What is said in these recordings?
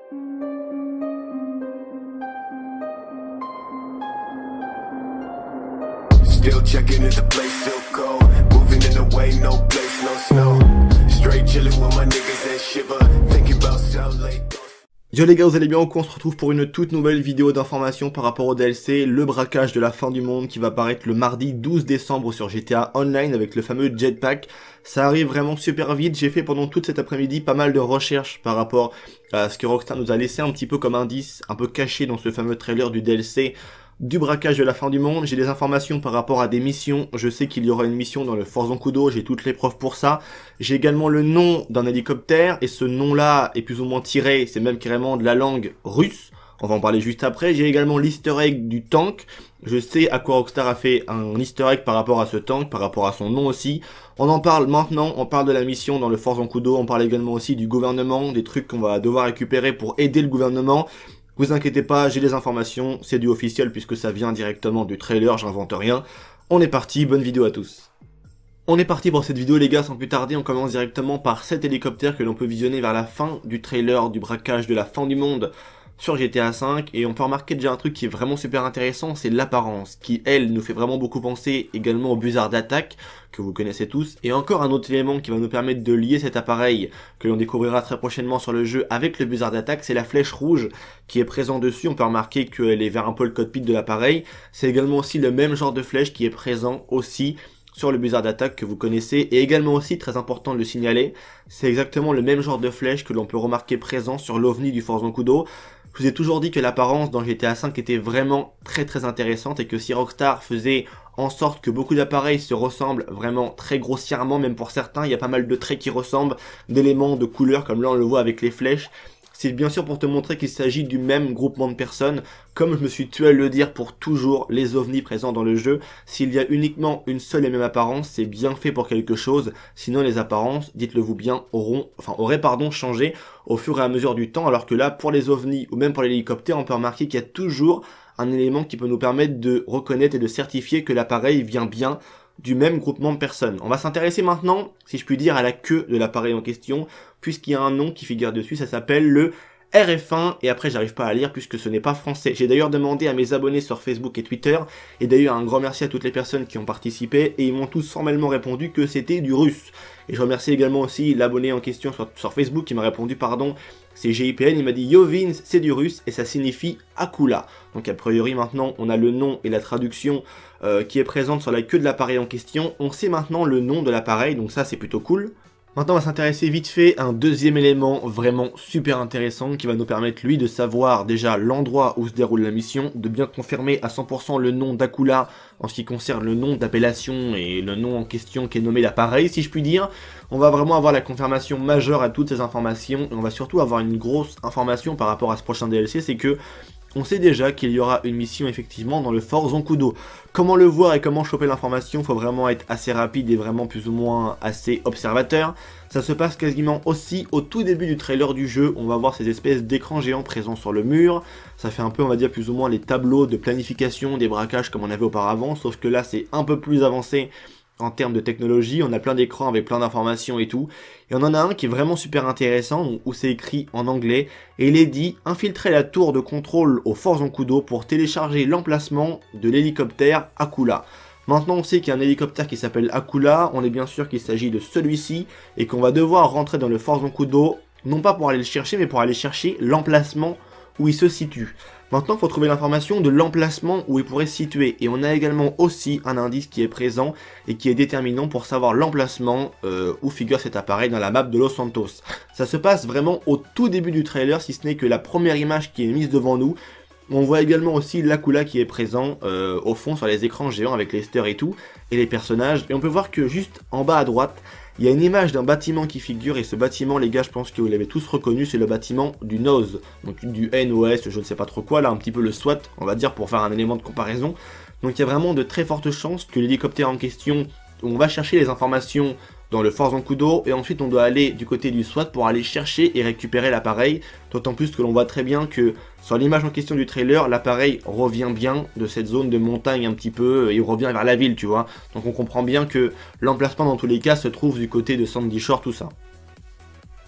Still checking if the place still cold. Moving in the way, no place, no snow. Straight chilling with my niggas and shiver. Thinking about South Lake. Yo les gars, vous allez bien ou quoi? On se retrouve pour une toute nouvelle vidéo d'information par rapport au DLC, le braquage de la fin du monde qui va apparaître le mardi 12 décembre sur GTA Online avec le fameux jetpack. Ça arrive vraiment super vite, j'ai fait pendant toute cet après-midi pas mal de recherches par rapport à ce que Rockstar nous a laissé un petit peu comme indice, un peu caché dans ce fameux trailer du DLC. Du braquage de la fin du monde, j'ai des informations par rapport à des missions, je sais qu'il y aura une mission dans le Fort Zancudo, j'ai toutes les preuves pour ça. J'ai également le nom d'un hélicoptère, et ce nom-là est plus ou moins tiré, c'est même carrément de la langue russe, on va en parler juste après. J'ai également l'easter egg du tank, je sais à quoi Rockstar a fait un easter egg par rapport à ce tank, par rapport à son nom aussi. On en parle maintenant, on parle de la mission dans le Fort Zancudo, on parle également aussi du gouvernement, des trucs qu'on va devoir récupérer pour aider le gouvernement. Vous inquiétez pas, j'ai les informations, c'est du officiel puisque ça vient directement du trailer, j'invente rien. On est parti, bonne vidéo à tous. On est parti pour cette vidéo les gars, sans plus tarder, on commence directement par cet hélicoptère que l'on peut visionner vers la fin du trailer du braquage de la fin du monde sur GTA V, et on peut remarquer déjà un truc qui est vraiment super intéressant, c'est l'apparence, qui elle nous fait vraiment beaucoup penser également au Buzzard d'attaque, que vous connaissez tous, et encore un autre élément qui va nous permettre de lier cet appareil, que l'on découvrira très prochainement sur le jeu avec le Buzzard d'attaque, c'est la flèche rouge qui est présente dessus. On peut remarquer qu'elle est vers un peu le cockpit de l'appareil, c'est également aussi le même genre de flèche qui est présent aussi sur le Buzzard d'attaque que vous connaissez, et également aussi, très important de le signaler, c'est exactement le même genre de flèche que l'on peut remarquer présent sur l'OVNI du Fort Zancudo. Je vous ai toujours dit que l'apparence dans GTA V était vraiment très intéressante, et que si Rockstar faisait en sorte que beaucoup d'appareils se ressemblent vraiment très grossièrement, même pour certains, il y a pas mal de traits qui ressemblent, d'éléments, de couleurs, comme là on le voit avec les flèches. C'est bien sûr pour te montrer qu'il s'agit du même groupement de personnes, comme je me suis tué à le dire pour toujours les ovnis présents dans le jeu. S'il y a uniquement une seule et même apparence, c'est bien fait pour quelque chose, sinon les apparences, dites-le vous bien, auraient changé au fur et à mesure du temps, alors que là, pour les ovnis ou même pour l'hélicoptère, on peut remarquer qu'il y a toujours un élément qui peut nous permettre de reconnaître et de certifier que l'appareil vient bien du même groupement de personnes. On va s'intéresser maintenant, si je puis dire, à la queue de l'appareil en question, puisqu'il y a un nom qui figure dessus, ça s'appelle le RF1, et après j'arrive pas à lire puisque ce n'est pas français. J'ai d'ailleurs demandé à mes abonnés sur Facebook et Twitter, et d'ailleurs un grand merci à toutes les personnes qui ont participé, et ils m'ont tous formellement répondu que c'était du russe. Et je remercie également aussi l'abonné en question sur Facebook qui m'a répondu, c'est GIPN, il m'a dit Yo Vince, c'est du russe et ça signifie Akula. Donc a priori maintenant on a le nom et la traduction qui est présente sur la queue de l'appareil en question. On sait maintenant le nom de l'appareil, donc ça c'est plutôt cool. Maintenant on va s'intéresser vite fait à un deuxième élément vraiment super intéressant qui va nous permettre lui de savoir déjà l'endroit où se déroule la mission, de bien confirmer à 100% le nom d'Akula en ce qui concerne le nom d'appellation et le nom en question qui est nommé l'appareil si je puis dire. On va vraiment avoir la confirmation majeure à toutes ces informations, et on va surtout avoir une grosse information par rapport à ce prochain DLC, c'est que on sait déjà qu'il y aura une mission effectivement dans le Fort Zancudo. Comment le voir et comment choper l'information, faut vraiment être assez rapide et vraiment plus ou moins assez observateur. Ça se passe quasiment aussi au tout début du trailer du jeu, on va voir ces espèces d'écrans géants présents sur le mur. Ça fait un peu, on va dire, plus ou moins les tableaux de planification des braquages comme on avait auparavant, sauf que là c'est un peu plus avancé en termes de technologie, on a plein d'écrans avec plein d'informations et tout. Et on en a un qui est vraiment super intéressant, où c'est écrit en anglais, et il est dit « Infiltrer la tour de contrôle au Fort Zancudo pour télécharger l'emplacement de l'hélicoptère Akula ». Maintenant on sait qu'il y a un hélicoptère qui s'appelle Akula, on est bien sûr qu'il s'agit de celui-ci, et qu'on va devoir rentrer dans le Fort Zancudo, non pas pour aller le chercher, mais pour aller chercher l'emplacement où il se situe. Maintenant, il faut trouver l'information de l'emplacement où il pourrait se situer, et on a également aussi un indice qui est présent et qui est déterminant pour savoir l'emplacement où figure cet appareil dans la map de Los Santos. Ça se passe vraiment au tout début du trailer, si ce n'est que la première image qui est mise devant nous. On voit également aussi l'Akula qui est présent au fond sur les écrans géants avec les stars et tout, et les personnages, et on peut voir que juste en bas à droite, il y a une image d'un bâtiment qui figure, et ce bâtiment, les gars, je pense que vous l'avez tous reconnu, c'est le bâtiment du NOS, donc du NOS, je ne sais pas trop quoi, là un petit peu le SWAT, on va dire, pour faire un élément de comparaison. Donc il y a vraiment de très fortes chances que l'hélicoptère en question, on va chercher les informations dans le Fort Zancudo, et ensuite on doit aller du côté du SWAT pour aller chercher et récupérer l'appareil, d'autant plus que l'on voit très bien que sur l'image en question du trailer, l'appareil revient bien de cette zone de montagne un petit peu, et il revient vers la ville, tu vois. Donc on comprend bien que l'emplacement dans tous les cas se trouve du côté de Sandy Shore, tout ça.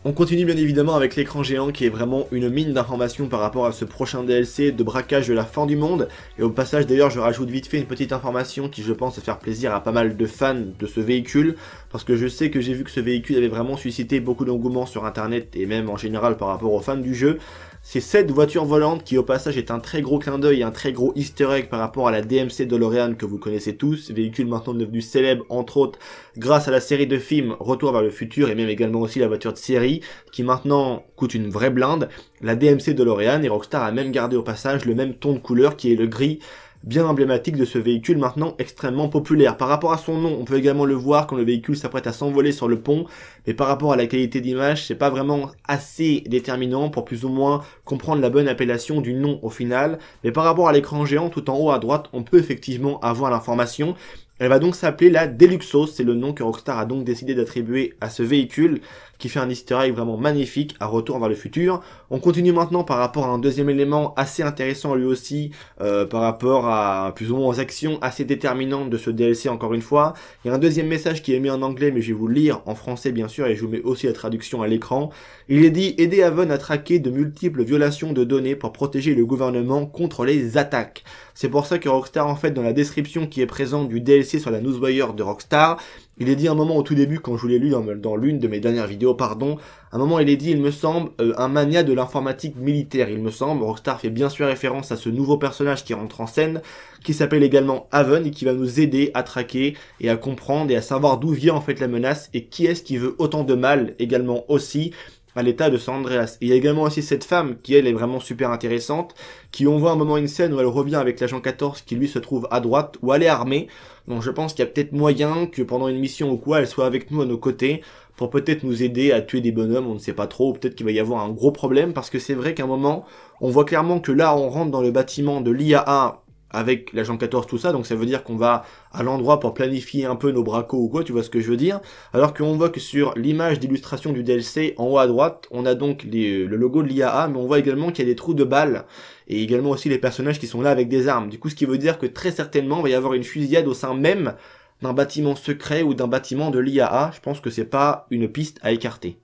On continue bien évidemment avec l'écran géant qui est vraiment une mine d'informations par rapport à ce prochain DLC de braquage de la fin du monde. Et au passage d'ailleurs je rajoute vite fait une petite information qui je pense va faire plaisir à pas mal de fans de ce véhicule. Parce que je sais que j'ai vu que ce véhicule avait vraiment suscité beaucoup d'engouement sur internet et même en général par rapport aux fans du jeu. C'est cette voiture volante qui au passage est un très gros clin d'œil et un très gros easter egg par rapport à la DMC DeLorean que vous connaissez tous, véhicule maintenant devenu célèbre entre autres grâce à la série de films Retour vers le futur et même également aussi la voiture de série qui maintenant coûte une vraie blinde. La DMC DeLorean et Rockstar a même gardé au passage le même ton de couleur qui est le gris, bien emblématique de ce véhicule maintenant extrêmement populaire. Par rapport à son nom, on peut également le voir quand le véhicule s'apprête à s'envoler sur le pont, mais par rapport à la qualité d'image, c'est pas vraiment assez déterminant pour plus ou moins comprendre la bonne appellation du nom au final, mais par rapport à l'écran géant tout en haut à droite, on peut effectivement avoir l'information. Elle va donc s'appeler la Deluxos, c'est le nom que Rockstar a donc décidé d'attribuer à ce véhicule, qui fait un easter egg vraiment magnifique à Retour vers le futur. On continue maintenant par rapport à un deuxième élément assez intéressant lui aussi, par rapport à plus ou moins aux actions assez déterminantes de ce DLC encore une fois. Il y a un deuxième message qui est mis en anglais, mais je vais vous le lire en français bien sûr, et je vous mets aussi la traduction à l'écran. Il est dit « Aider Haven à traquer de multiples violations de données pour protéger le gouvernement contre les attaques ». C'est pour ça que Rockstar, en fait, dans la description qui est présente du DLC sur la newswire de Rockstar, il est dit un moment au tout début, quand je vous l'ai lu dans l'une de mes dernières vidéos, pardon, un moment il est dit, il me semble, un mania de l'informatique militaire, il me semble. Rockstar fait bien sûr référence à ce nouveau personnage qui rentre en scène, qui s'appelle également Haven et qui va nous aider à traquer et à comprendre et à savoir d'où vient en fait la menace et qui est-ce qui veut autant de mal également aussi à l'état de San Andreas. Et il y a également aussi cette femme qui elle est vraiment super intéressante, qui on voit un moment une scène où elle revient avec l'agent 14 qui lui se trouve à droite, où elle est armée, donc je pense qu'il y a peut-être moyen que pendant une mission ou quoi, elle soit avec nous à nos côtés, pour peut-être nous aider à tuer des bonhommes, on ne sait pas trop, ou peut-être qu'il va y avoir un gros problème, parce que c'est vrai qu'à un moment, on voit clairement que là on rentre dans le bâtiment de l'IAA, avec l'agent 14 tout ça, donc ça veut dire qu'on va à l'endroit pour planifier un peu nos bracos ou quoi, tu vois ce que je veux dire, alors qu'on voit que sur l'image d'illustration du DLC en haut à droite, on a donc le logo de l'IAA, mais on voit également qu'il y a des trous de balles, et également aussi les personnages qui sont là avec des armes, du coup ce qui veut dire que très certainement il va y avoir une fusillade au sein même d'un bâtiment secret ou d'un bâtiment de l'IAA, je pense que c'est pas une piste à écarter.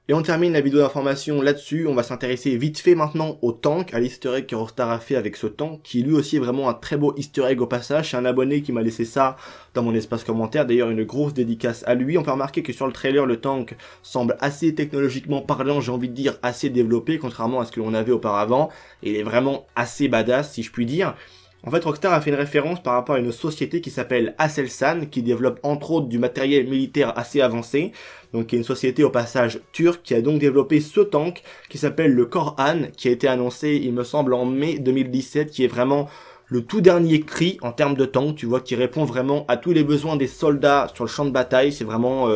Et on termine la vidéo d'information là-dessus, on va s'intéresser vite fait maintenant au tank, à l'easter egg que Rockstar a fait avec ce tank, qui lui aussi est vraiment un très beau easter egg au passage. C'est un abonné qui m'a laissé ça dans mon espace commentaire, d'ailleurs une grosse dédicace à lui. On peut remarquer que sur le trailer, le tank semble assez technologiquement parlant, j'ai envie de dire assez développé, contrairement à ce que l'on avait auparavant, et il est vraiment assez badass si je puis dire. En fait, Rockstar a fait une référence par rapport à une société qui s'appelle Aselsan, qui développe entre autres du matériel militaire assez avancé, donc qui est une société au passage turque, qui a donc développé ce tank qui s'appelle le Korhan, qui a été annoncé, il me semble, en mai 2017, qui est vraiment le tout dernier cri en termes de tank, tu vois, qui répond vraiment à tous les besoins des soldats sur le champ de bataille. C'est vraiment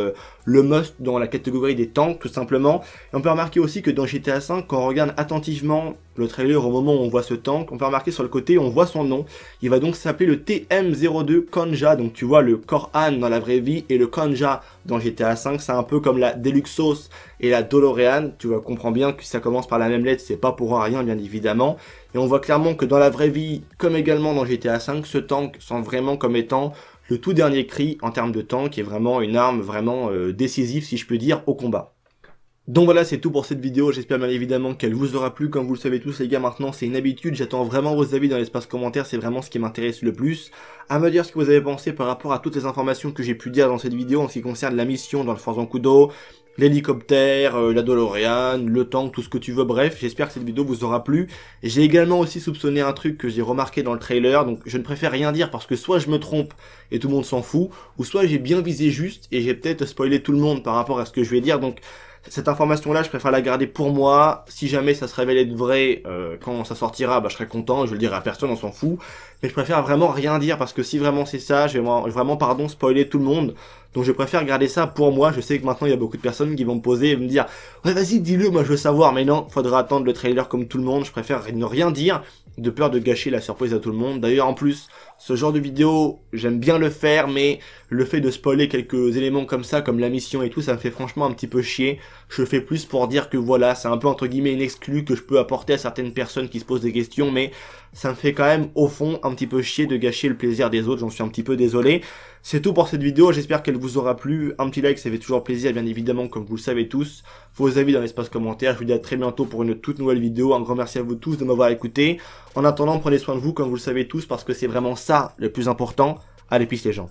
le must dans la catégorie des tanks, tout simplement. Et on peut remarquer aussi que dans GTA V, quand on regarde attentivement le trailer au moment où on voit ce tank, on peut remarquer sur le côté, on voit son nom. Il va donc s'appeler le TM02 Kanja, donc tu vois le Korhan dans la vraie vie et le Kanja dans GTA V, c'est un peu comme la Deluxos et la DeLorean. Tu vois, comprends bien que ça commence par la même lettre, c'est pas pour rien bien évidemment. Et on voit clairement que dans la vraie vie, comme également dans GTA V, ce tank sent vraiment comme étant le tout dernier cri en termes de tank, qui est vraiment une arme vraiment décisive, si je peux dire, au combat. Donc voilà, c'est tout pour cette vidéo, j'espère bien évidemment qu'elle vous aura plu. Comme vous le savez tous les gars, maintenant c'est une habitude, j'attends vraiment vos avis dans l'espace commentaire, c'est vraiment ce qui m'intéresse le plus. À me dire ce que vous avez pensé par rapport à toutes les informations que j'ai pu dire dans cette vidéo en ce qui concerne la mission dans le Fort Zancudo, l'hélicoptère, la DeLorean, le tank, tout ce que tu veux, bref, j'espère que cette vidéo vous aura plu. J'ai également aussi soupçonné un truc que j'ai remarqué dans le trailer, donc je ne préfère rien dire parce que soit je me trompe et tout le monde s'en fout, ou soit j'ai bien visé juste et j'ai peut-être spoilé tout le monde par rapport à ce que je vais dire, donc cette information-là, je préfère la garder pour moi. Si jamais ça se révèle être vrai quand ça sortira, bah, je serai content, je le dirai à personne, on s'en fout. Mais je préfère vraiment rien dire parce que si vraiment c'est ça, je vais vraiment spoiler tout le monde. Donc je préfère garder ça pour moi. Je sais que maintenant il y a beaucoup de personnes qui vont me poser et me dire « Ouais vas-y dis-le, moi je veux savoir ». Mais non, faudra attendre le trailer comme tout le monde. Je préfère ne rien dire de peur de gâcher la surprise à tout le monde. D'ailleurs en plus, ce genre de vidéo, j'aime bien le faire, mais le fait de spoiler quelques éléments comme ça, comme la mission et tout, ça me fait franchement un petit peu chier. Je le fais plus pour dire que voilà, c'est un peu entre guillemets une exclue que je peux apporter à certaines personnes qui se posent des questions, mais ça me fait quand même au fond un petit peu chier de gâcher le plaisir des autres, j'en suis un petit peu désolé. C'est tout pour cette vidéo, j'espère qu'elle vous aura plu. Un petit like, ça fait toujours plaisir, bien évidemment, comme vous le savez tous. Vos avis dans l'espace commentaire. Je vous dis à très bientôt pour une toute nouvelle vidéo. Un grand merci à vous tous de m'avoir écouté. En attendant, prenez soin de vous, comme vous le savez tous, parce que c'est vraiment ça le plus important. Allez, peace les gens.